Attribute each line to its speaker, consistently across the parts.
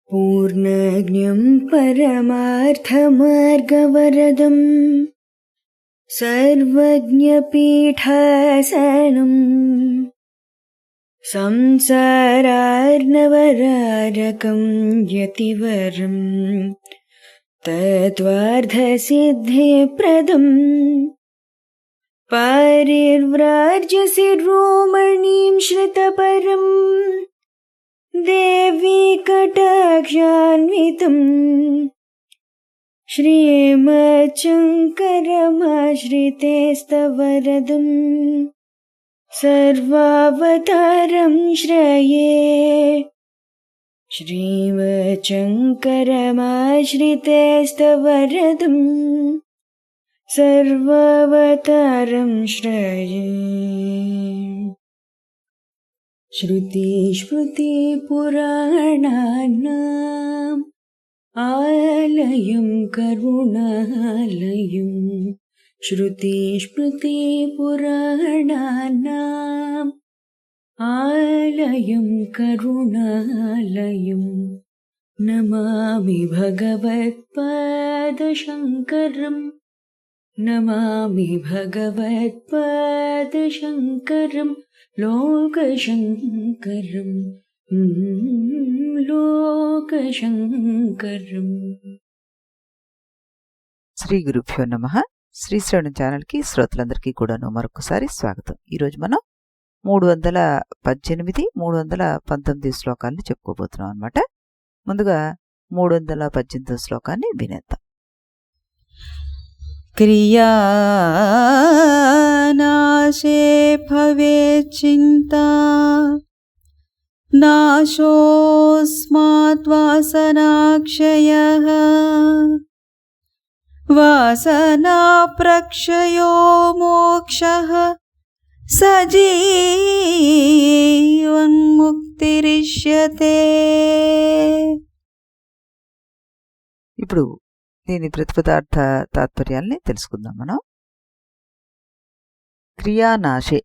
Speaker 1: पूर्णज्ञं परमार्थमार्गवरदं सर्वज्ञपीठासनं संसारार्णवरारकं यतिवरं तत्त्वार्थसिद्धिप्रदं पारिव्राज्यशिरोमणिं श्रितपरम् देवी कटाक्षान्वितं श्रीमच्छङ्करमाश्रितेस्तवरदं सर्वावतारं श्रये। श्रीमच्छङ्करमाश्रितेस्तवरदं सर्वावतारं श्रये। श्रुतिस्मृतिपुराणानाम् आलयं करुणालयं श्रुतिस्मृतिपुराणानाम् आलयं करुणालयं नमामि भगवत्पादशङ्करं नमामि भगवत्पादशङ्करं लोकशङ्करं లోకశంకరం.
Speaker 2: శ్రీ గురుభ్యో నమః. శ్రీ శ్రవణం ఛానల్కి శ్రోతలందరికీ కూడాను మరొకసారి స్వాగతం. ఈరోజు మనం 318, 319 శ్లోకాలను చెప్పుకోబోతున్నాం అనమాట. ముందుగా 318 శ్లోకాన్ని వినేద్దాం. క్రియానాశే భవేత్ చింతా నాశోస్మాత్ వాసనాక్షయః వాసనా ప్రక్షయో మోక్షః సజీవన్ముక్తిరిష్యతే. ఇప్పుడు దీని ప్రతిపదార్థ తాత్పర్యాల్ని తెలుసుకుందాం మనం. క్రియానాశే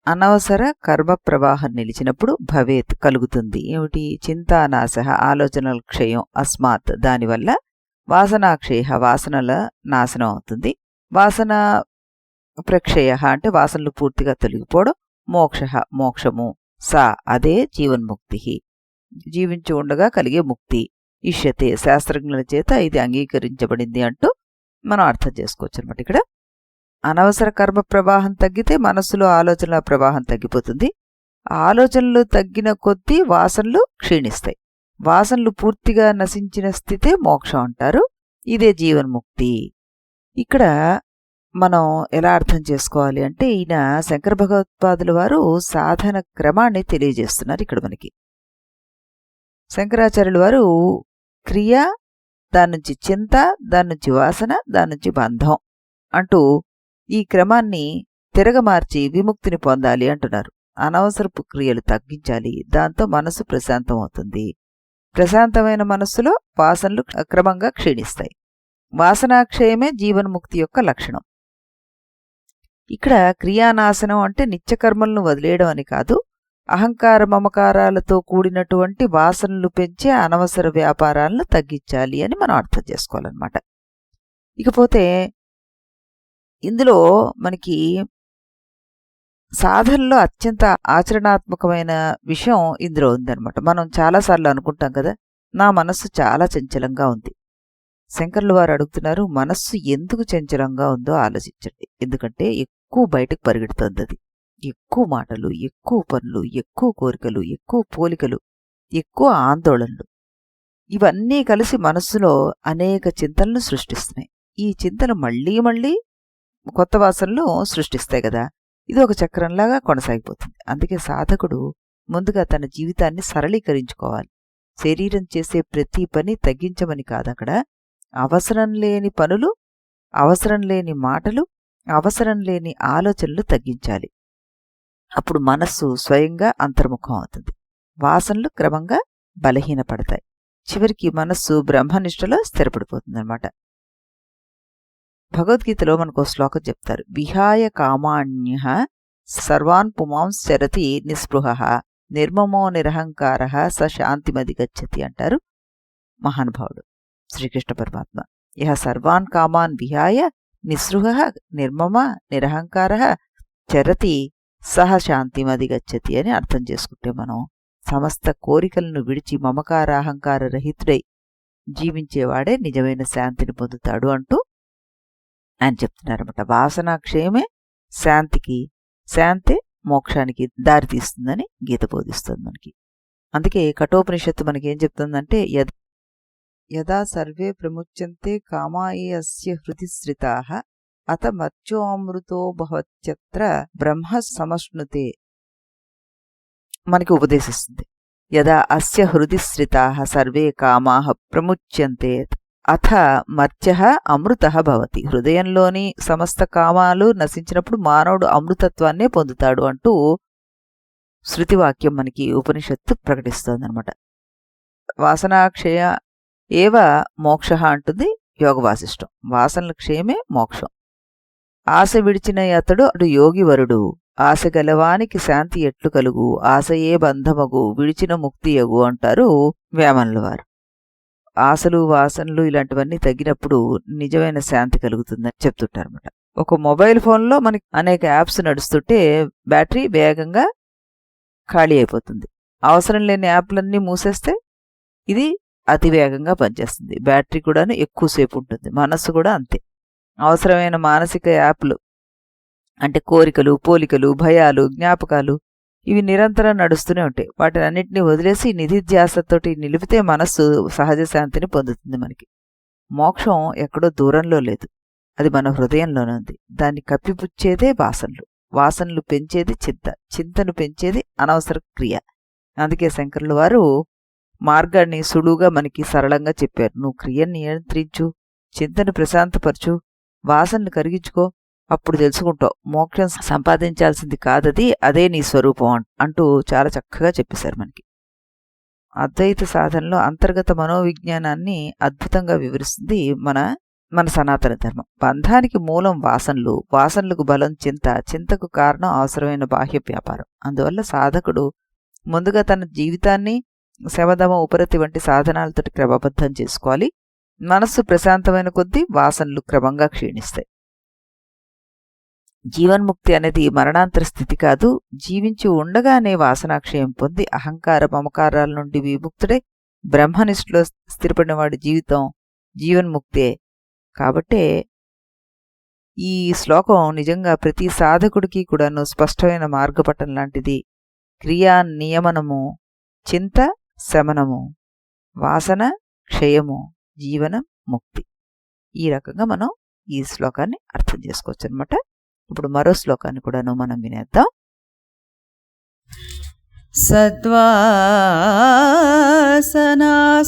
Speaker 2: అనవసర కర్మ ప్రవాహం నిలిచినప్పుడు భవేత్ కలుగుతుంది. ఏమిటి? చింతానాశ ఆలోచనల క్షయం, అస్మాత్ దానివల్ల, వాసనాక్షయ వాసనల నాశనం అవుతుంది, వాసన ప్రక్షయ అంటే వాసనలు పూర్తిగా తొలగిపోవడం, మోక్ష మోక్షము, సా అదే జీవన్ముక్తి జీవించి ఉండగా కలిగే ముక్తి, ఇష్యతే శాస్త్రజ్ఞుల చేత ఇది అంగీకరించబడింది అంటూ మనం అర్థం చేసుకోవచ్చు అనమాట. ఇక్కడ అనవసర కర్మ ప్రవాహం తగ్గితే మనస్సులో ఆలోచనల ప్రవాహం తగ్గిపోతుంది. ఆలోచనలు తగ్గిన కొద్దీ వాసనలు క్షీణిస్తాయి. వాసనలు పూర్తిగా నశించిన స్థితే మోక్షం అంటారు. ఇదే జీవన్ముక్తి. ఇక్కడ మనం ఎలా అర్థం చేసుకోవాలి అంటే, ఈయన శంకర భగవత్పాదుల వారు సాధన క్రమాన్ని తెలియజేస్తున్నారు ఇక్కడ మనకి. శంకరాచార్యుల వారు క్రియ, దాని నుంచి చింత, దాని నుంచి వాసన, దాని నుంచి బంధం అంటూ ఈ క్రమాన్ని తిరగమార్చి విముక్తిని పొందాలి అంటున్నారు. అనవసరపు క్రియలు తగ్గించాలి, దాంతో మనసు ప్రశాంతం అవుతుంది. ప్రశాంతమైన మనస్సులో వాసనలు క్రమంగా క్షీణిస్తాయి. వాసనాక్షయమే జీవన్ముక్తి యొక్క లక్షణం. ఇక్కడ క్రియానాశనం అంటే నిత్యకర్మలను వదిలేయడం అని కాదు, అహంకార మమకారాలతో కూడినటువంటి వాసనలు పెంచే అనవసర వ్యాపారాలను తగ్గించాలి అని మనం అర్థం చేసుకోవాలన్నమాట. ఇకపోతే ఇందులో మనకి సాధనలో అత్యంత ఆచరణాత్మకమైన విషయం ఇందులో ఉందన్నమాట. మనం చాలాసార్లు అనుకుంటాం కదా, నా మనస్సు చాలా చంచలంగా ఉంది. శంకర్లు వారు అడుగుతున్నారు, మనస్సు ఎందుకు చంచలంగా ఉందో ఆలోచించండి. ఎందుకంటే ఎక్కువ బయటకు పరిగెడుతుంది. అది ఎక్కువ మాటలు, ఎక్కువ పనులు, ఎక్కువ కోరికలు, ఎక్కువ పోలికలు, ఎక్కువ ఆందోళనలు, ఇవన్నీ కలిసి మనస్సులో అనేక చింతలను సృష్టిస్తున్నాయి. ఈ చింతలు మళ్ళీ మళ్ళీ కొత్త వాసనలు సృష్టిస్తాయి కదా. ఇది ఒక చక్రంలాగా కొనసాగిపోతుంది. అందుకే సాధకుడు ముందుగా తన జీవితాన్ని సరళీకరించుకోవాలి. శరీరం చేసే ప్రతి పని తగ్గించమని కాదు, అక్కడ అవసరం లేని పనులు, అవసరం లేని మాటలు, అవసరం లేని ఆలోచనలు తగ్గించాలి. అప్పుడు మనస్సు స్వయంగా అంతర్ముఖం అవుతుంది. వాసనలు క్రమంగా బలహీనపడతాయి. చివరికి మనస్సు బ్రహ్మనిష్టలో స్థిరపడిపోతుందన్నమాట. భగవద్గీతలో మనకు శ్లోకం చెప్తారు, విహాయ కామాన్యః సర్వాన్ పుమాంశ్చరతి నిస్పృహః నిర్మమో నిరహంకారః స శాంతిమధిగచ్చతి అంటారు. మహానుభావుడు శ్రీకృష్ణ పరమాత్మ. ఇహ సర్వాన్ కామాన్ విహాయ నిస్పృహ నిర్మమ నిరహంకార చరతి సహ శాంతిమధిగచ్చతి అని అర్థం చేసుకుంటే మనం సమస్త కోరికలను విడిచి మమకారాహంకార రహితుడై జీవించేవాడే నిజమైన శాంతిని పొందుతాడు అంటూ ఆయన చెప్తున్నారన్నమాట. వాసనాక్షయమే శాంతికి, శాంతే మోక్షానికి దారితీస్తుందని గీత బోధిస్తుంది మనకి. అందుకే కఠోపనిషత్తు మనకేం చెప్తుందంటే, యదా సర్వే ప్రముచ్యంతే కామాయే అస్య హృది శ్రితాః అత మర్త్యోమృతో భవత్యత్ర బ్రహ్మ సమశ్నుతే మనకి ఉపదేశిస్తుంది. యదా అస్య హృది శ్రితాః సర్వే కామాః ప్రముచ్యంతే అథ మర్త్యః అమృతః భవతి. హృదయంలోని సమస్త కామాలు నశించినప్పుడు మానవుడు అమృతత్వాన్నే పొందుతాడు అంటూ శృతివాక్యం మనకి ఉపనిషత్తు ప్రకటిస్తోందనమాట. వాసనాక్షయ ఏవ మోక్ష అంటుంది యోగ వాసిష్టం. వాసనల క్షయమే మోక్షం. ఆశ విడిచిన అతడు అటు యోగివరుడు. ఆశ గలవానికి శాంతి ఎట్లు కలుగు, ఆశయే బంధమగు విడిచిన ముక్తియగు అంటారు వేమనుల వారు. ఆశలు వాసనలు ఇలాంటివన్నీ తగ్గినప్పుడు నిజమైన శాంతి కలుగుతుందని చెప్తుంటారన్నమాట. ఒక మొబైల్ ఫోన్లో మనకి అనేక యాప్స్ నడుస్తుంటే బ్యాటరీ వేగంగా ఖాళీ అయిపోతుంది. అవసరం లేని యాప్లన్నీ మూసేస్తే ఇది అతివేగంగా పనిచేస్తుంది. బ్యాటరీ కూడా ఎక్కువసేపు ఉంటుంది. మనస్సు కూడా అంతే. అవసరమైన మానసిక యాప్లు అంటే కోరికలు, పోలికలు, భయాలు, జ్ఞాపకాలు ఇవి నిరంతరం నడుస్తూనే ఉంటాయి. వాటిని అన్నింటినీ వదిలేసి నిధిధ్యాసతోటి నిలిపితే మనస్సు సహజ శాంతిని పొందుతుంది. మనకి మోక్షం ఎక్కడో దూరంలో లేదు, అది మన హృదయంలోనే ఉంది. దాన్ని కప్పిపుచ్చేదే వాసనలు, వాసనలు పెంచేది చింత, చింతను పెంచేది అనవసర క్రియ. అందుకే శంకరుల వారు మార్గాన్ని సులువుగా మనకి సరళంగా చెప్పారు. నువ్వు క్రియను నియంత్రించు, చింతను ప్రశాంతపరచు, వాసనను కరిగించుకో, అప్పుడు తెలుసుకుంటావు మోక్షం సంపాదించాల్సింది కాదది, అదే నీ స్వరూపం అంటూ చాలా చక్కగా చెప్పేశారు మనకి. అద్వైత సాధనలో అంతర్గత మనోవిజ్ఞానాన్ని అద్భుతంగా వివరిస్తుంది మన సనాతన ధర్మం. బంధానికి మూలం వాసనలు, వాసనలకు బలం చింత, చింతకు కారణం అవసరమైన బాహ్య వ్యాపారం. అందువల్ల సాధకుడు ముందుగా తన జీవితాన్ని శమదమ ఉపరతి వంటి సాధనాలతో క్రమబద్ధం చేసుకోవాలి. మనస్సు ప్రశాంతమైన కొద్దీ వాసనలు క్రమంగా క్షీణిస్తాయి. జీవన్ముక్తి అనేది మరణాంతర స్థితి కాదు. జీవించి ఉండగానే వాసనాక్షయం పొంది అహంకార మమకారాల నుండి విముక్తుడై బ్రహ్మనిష్ఠలో స్థిరపడినవాడి జీవితం జీవన్ముక్తే. కాబట్టే ఈ శ్లోకం నిజంగా ప్రతి సాధకుడికి కూడాను స్పష్టమైన మార్గపటం లాంటిది. క్రియా నియమనము, చింత శమనము, వాసన క్షయము, జీవనం ముక్తి. ఈ రకంగా మనం ఈ శ్లోకాన్ని అర్థం చేసుకోవచ్చు అనమాట. ఇప్పుడు మరో శ్లోకాన్ని కూడాను మనం వినేద్దాం.
Speaker 1: సద్వాసనా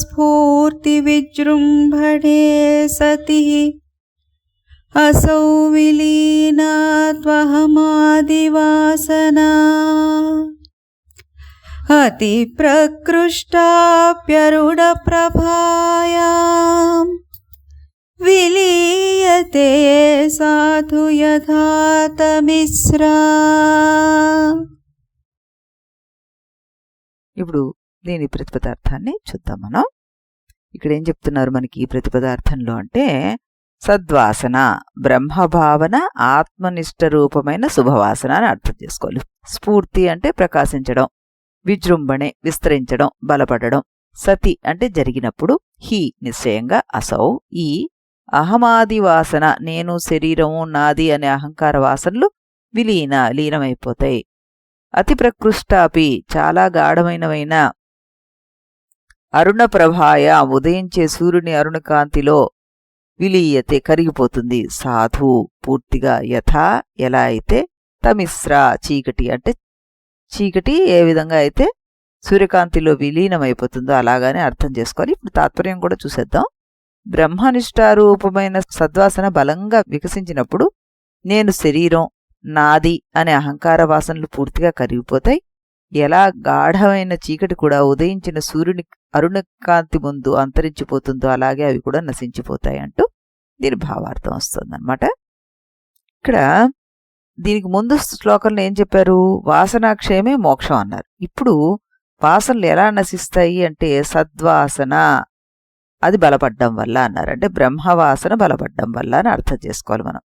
Speaker 1: స్ఫూర్తి విజృంభణే సతి అసౌ విలీనా త్వహమాదివాసనా అతి ప్రకృష్టాప్యరుడ ప్రభాయాం విలీయతే సాధు యథాతమిశ్రా.
Speaker 2: ఇప్పుడు దీని ప్రతిపదార్థాన్ని చూద్దాం మనం. ఇక్కడ ఏం చెప్తున్నారు మనకి ఈ ప్రతిపదార్థంలో అంటే, సద్వాసన బ్రహ్మభావన ఆత్మనిష్ట రూపమైన శుభవాసన అని అర్థం చేసుకోవాలి. స్ఫూర్తి అంటే ప్రకాశించడం, విజృంభణే విస్తరించడం, బలపడడం, సతి అంటే జరిగినప్పుడు, హి నిశ్చయంగా, అసౌ ఈ అహమాది వాసన నేను శరీరము నాది అనే అహంకార వాసనలు లీనమైపోతాయి. అతి ప్రకృష్టాపి చాలా గాఢమైనవైన అరుణ ప్రభాయ ఉదయించే సూర్యుని అరుణకాంతిలో విలీయతే కరిగిపోతుంది. సాధు పూర్తిగా, యథా ఎలా అయితే, తమిశ్రా చీకటి అంటే చీకటి ఏ విధంగా అయితే సూర్యకాంతిలో విలీనమైపోతుందో అలాగానే అర్థం చేసుకోవాలి. ఇప్పుడు తాత్పర్యం కూడా చూసేద్దాం. బ్రహ్మనిష్టారూపమైన సద్వాసన బలంగా వికసించినప్పుడు నేను శరీరం నాది అనే అహంకార వాసనలు పూర్తిగా కరిగిపోతాయి. ఎలా గాఢమైన చీకటి కూడా ఉదయించిన సూర్యుని అరుణకాంతి ముందు అంతరించిపోతుందో అలాగే అవి కూడా నశించిపోతాయి అంటూ దీని భావార్థం వస్తుందన్నమాట. ఇక్కడ దీనికి ముందు శ్లోకంలో ఏం చెప్పారు? వాసనాక్షయమే మోక్షం అన్నారు. ఇప్పుడు వాసనలు ఎలా నశిస్తాయి అంటే, సద్వాసన అది బలపడ్డం వల్ల అన్నారు. అంటే బ్రహ్మవాసన బలపడ్డం వల్ల అని అర్థం చేసుకోవాలి మనం.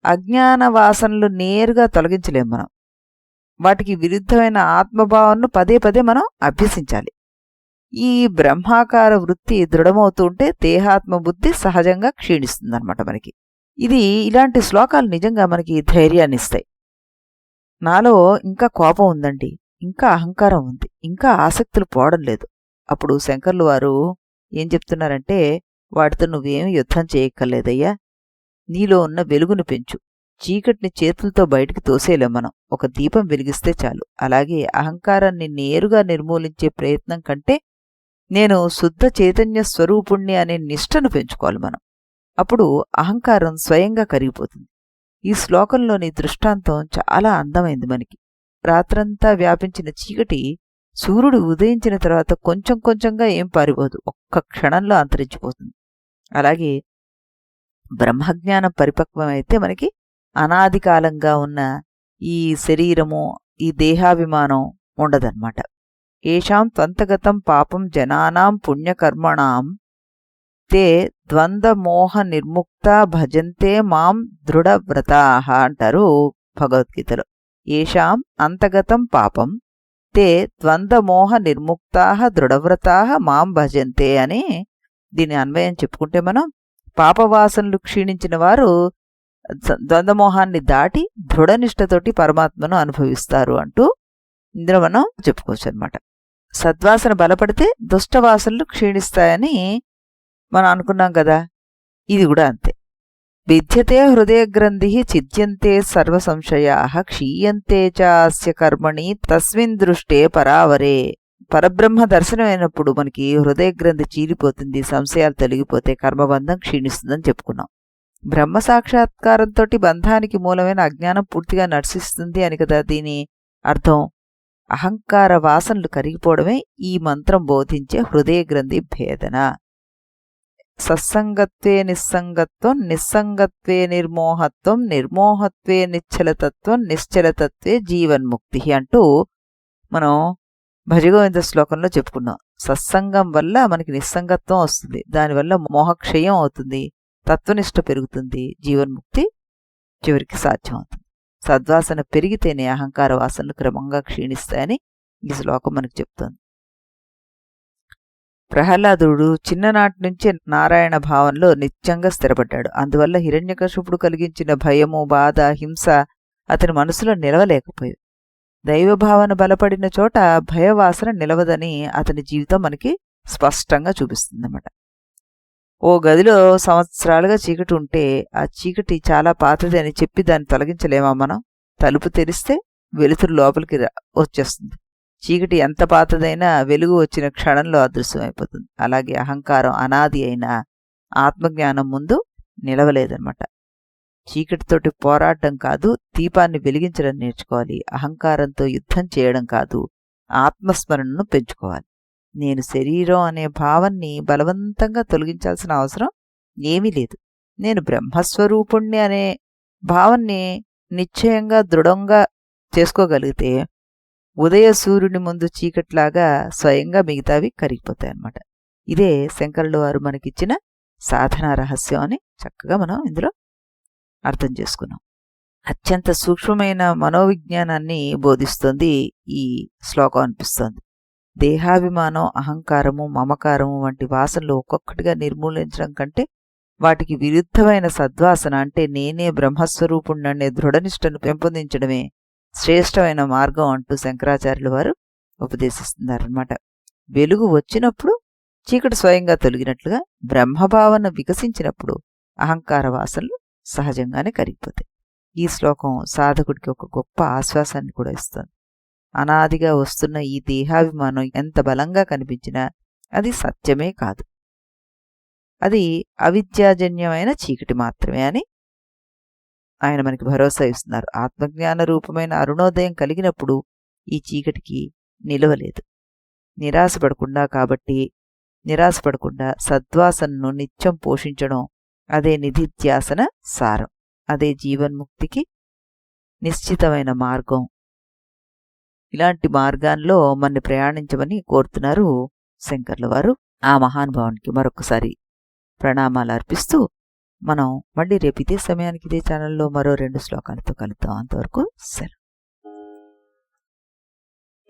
Speaker 2: అజ్ఞాన వాసనలు నేరుగా తొలగించలేం మనం. వాటికి విరుద్ధమైన ఆత్మభావంను పదే పదే మనం అభ్యసించాలి. ఈ బ్రహ్మాకార వృత్తి దృఢమవుతూ ఉంటే దేహాత్మ బుద్ధి సహజంగా క్షీణిస్తుందన్నమాట మనకి. ఇలాంటి శ్లోకాలు నిజంగా మనకి ధైర్యాన్ని ఇస్తాయి. నాలో ఇంకా కోపం ఉందండి, ఇంకా అహంకారం ఉంది, ఇంకా ఆసక్తులు పోవడం లేదు. అప్పుడు శంకర్లు వారు ఏం చెప్తున్నారంటే, వాటితో నువ్వేమి యుద్ధం చేయక్కర్లేదయ్యా, నీలో ఉన్న వెలుగును పెంచు. చీకటిని చేతులతో బయటికి తోసేలేం మనం, ఒక దీపం వెలిగిస్తే చాలు. అలాగే అహంకారాన్ని నేరుగా నిర్మూలించే ప్రయత్నం కంటే నేను శుద్ధ చైతన్య స్వరూపుణ్ణి అనే నిష్టను పెంచుకోవాలి మనం. అప్పుడు అహంకారం స్వయంగా కరిగిపోతుంది. ఈ శ్లోకంలోని దృష్టాంతం చాలా అందమైంది మనకి. రాత్రంతా వ్యాపించిన చీకటి సూర్యుడు ఉదయించిన తర్వాత కొంచెం కొంచెంగా ఏం పారిపోదు, ఒక్క క్షణంలో అంతరించిపోతుంది. అలాగే బ్రహ్మజ్ఞానం పరిపక్వమైతే మనకి అనాది కాలంగా ఉన్న ఈ శరీరము, ఈ దేహాభిమానం ఉండదన్నమాట. ఏషాం త్వంతగతం పాపం జనానాం పుణ్యకర్మణాం తే ద్వంద్వమోహ నిర్ముక్త భజంతే మాం దృఢవ్రతాః అంటారు భగవద్గీతలో. ఏషాం అంతగతం పాపం తే ద్వంద్వమోహ నిర్ముక్తాః దృఢవ్రతాః మాం భజంతే అని దీని అన్వయం చెప్పుకుంటే మనం పాపవాసనలు క్షీణించిన వారు ద్వంద్వమోహాన్ని దాటి దృఢనిష్టతోటి పరమాత్మను అనుభవిస్తారు అంటూ ఇందులో మనం చెప్పుకోవచ్చు అనమాట. సద్వాసన బలపడితే దుష్టవాసనలు క్షీణిస్తాయని మనం అనుకున్నాం కదా, ఇది కూడా అంతే. విద్యతే హృదయగ్రంథి ఛిద్యంతే సర్వసంశయాః క్షీయంతే చాస్య కర్మణి తస్మిన్ దృష్టే పరావరే. పరబ్రహ్మ దర్శనమైనప్పుడు మనకి హృదయగ్రంథి చీలిపోతుంది, సంశయాలు తొలగిపోతే కర్మబంధం క్షీణిస్తుందని చెప్పుకున్నాం. బ్రహ్మ సాక్షాత్కారంతో బంధానికి మూలమైన అజ్ఞానం పూర్తిగా నశిస్తుంది అని కదా దీని అర్థం. అహంకార వాసనలు కరిగిపోవడమే ఈ మంత్రం బోధించే హృదయగ్రంథి భేదన. సత్సంగత్వే నిస్సంగత్వం, నిస్సంగత్వే నిర్మోహత్వం, నిర్మోహత్వే నిశ్చలతత్వం, నిశ్చలతత్వే జీవన్ముక్తి అంటూ మనం భజగోవింద శ్లోకంలో చెప్పుకున్నాం. సత్సంగం వల్ల మనకి నిస్సంగత్వం వస్తుంది, దానివల్ల మోహక్షయం అవుతుంది, తత్వనిష్ట పెరుగుతుంది, జీవన్ముక్తి చివరికి సాధ్యం అవుతుంది. సద్వాసన పెరిగితేనే అహంకార వాసనలు క్రమంగా క్షీణిస్తాయని ఈ శ్లోకం మనకు చెప్తోంది. ప్రహ్లాదుడు చిన్ననాటి నుంచే నారాయణ భావంలో నిత్యంగా స్థిరపడ్డాడు. అందువల్ల హిరణ్యకశిపుడు కలిగించిన భయము, బాధ, హింస అతని మనసులో నిలవలేకపోయాయి. దైవభావన బలపడిన చోట భయవాసన నిలవదని అతని జీవితం మనకి స్పష్టంగా చూపిస్తుందన్నమాట. ఓ గదిలో సంవత్సరాలుగా చీకటి ఉంటే ఆ చీకటి చాలా పాతది అని చెప్పి దాన్ని తొలగించలేమా మనం? తలుపు తెరిస్తే వెలుతురు లోపలికి వచ్చేస్తుంది. చీకటి ఎంత పాతదైనా వెలుగు వచ్చిన క్షణంలో అదృశ్యమైపోతుంది. అలాగే అహంకారం అనాది అయిన ఆత్మజ్ఞానం ముందు నిలవలేదన్నమాట. చీకటితోటి పోరాటం కాదు, దీపాన్ని వెలిగించడం నేర్చుకోవాలి. అహంకారంతో యుద్ధం చేయడం కాదు, ఆత్మస్మరణను పెంచుకోవాలి. నేను శరీరం అనే భావాన్ని బలవంతంగా తొలగించాల్సిన అవసరం ఏమీ లేదు. నేను బ్రహ్మస్వరూపుణ్ణి అనే భావాన్ని నిశ్చయంగా దృఢంగా చేసుకోగలిగితే ఉదయ సూర్యుని ముందు చీకట్లాగా స్వయంగా మిగతావి కరిగిపోతాయి అన్నమాట. ఇదే శంకరుల వారు మనకిచ్చిన సాధనా రహస్యం అని చక్కగా మనం ఇందులో అర్థం చేసుకున్నాం. అత్యంత సూక్ష్మమైన మనోవిజ్ఞానాన్ని బోధిస్తోంది ఈ శ్లోకం అనిపిస్తోంది. దేహాభిమానం, అహంకారము, మమకారము వంటి వాసనలు ఒక్కొక్కటిగా నిర్మూలించడం కంటే వాటికి విరుద్ధమైన సద్వాసన అంటే నేనే బ్రహ్మస్వరూపుణ్ణనే దృఢనిష్టను పెంపొందించడమే శ్రేష్టమైన మార్గం అంటూ శంకరాచార్యుల వారు ఉపదేశిస్తున్నారన్నమాట. వెలుగు వచ్చినప్పుడు చీకటి స్వయంగా తొలగినట్లుగా బ్రహ్మభావన వికసించినప్పుడు అహంకార వాసనలు సహజంగానే కరిగిపోతాయి. ఈ శ్లోకం సాధకుడికి ఒక గొప్ప ఆశ్వాసాన్ని కూడా ఇస్తుంది. అనాదిగా వస్తున్న ఈ దేహాభిమానం ఎంత బలంగా కనిపించినా అది సత్యమే కాదు, అది అవిద్యాజన్యమైన చీకటి మాత్రమే అని ఆయన మనకి భరోసా ఇస్తున్నారు. ఆత్మజ్ఞాన రూపమైన అరుణోదయం కలిగినప్పుడు ఈ చీకటికి నిలవలేదు. నిరాశపడకుండా సద్వాసనను నిత్యం పోషించడం, అదే నిధిధ్యాసన సారం, అదే జీవన్ముక్తికి నిశ్చితమైన మార్గం. ఇలాంటి మార్గాల్లో మన్ని ప్రయాణించమని కోరుతున్నారు శంకర్ల వారు. ఆ మహానుభావునికి మరొకసారి ప్రణామాలు అర్పిస్తూ మనం మళ్ళీ రేపు ఇదే సమయానికి ఇదే ఛానల్లో మరో 2 శ్లోకాలతో కలుద్దాం. అంతవరకు సెలవు.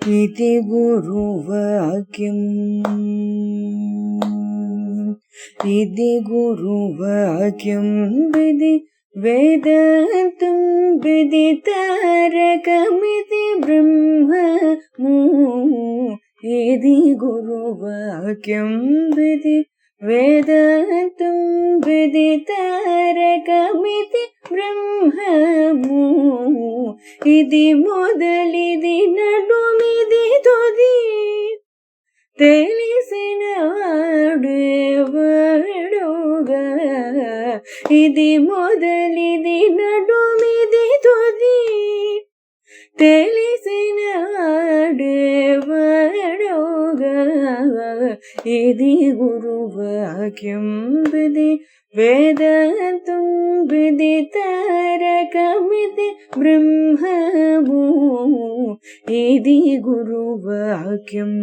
Speaker 1: इति गुरुवाक्यम् इति गुरुवाक्यम् विधि वेदान्तं विदितारकमिति ब्रह्ममु इति गुरुवाक्यं विधि वेदान्तं विदितारकमिति ब्रह्ममु ఇది మొదలిది నడుమిది తొది తెలిసిన వాడేవాడుగా ఇది మొదలిది నడుమిది తొది తెలిసిన వాడేవాడుగా ఇది గురువాక్యం విధి వేదాంతం విదితారకమితి బ్రహ్మము ఇది గురువాక్యం.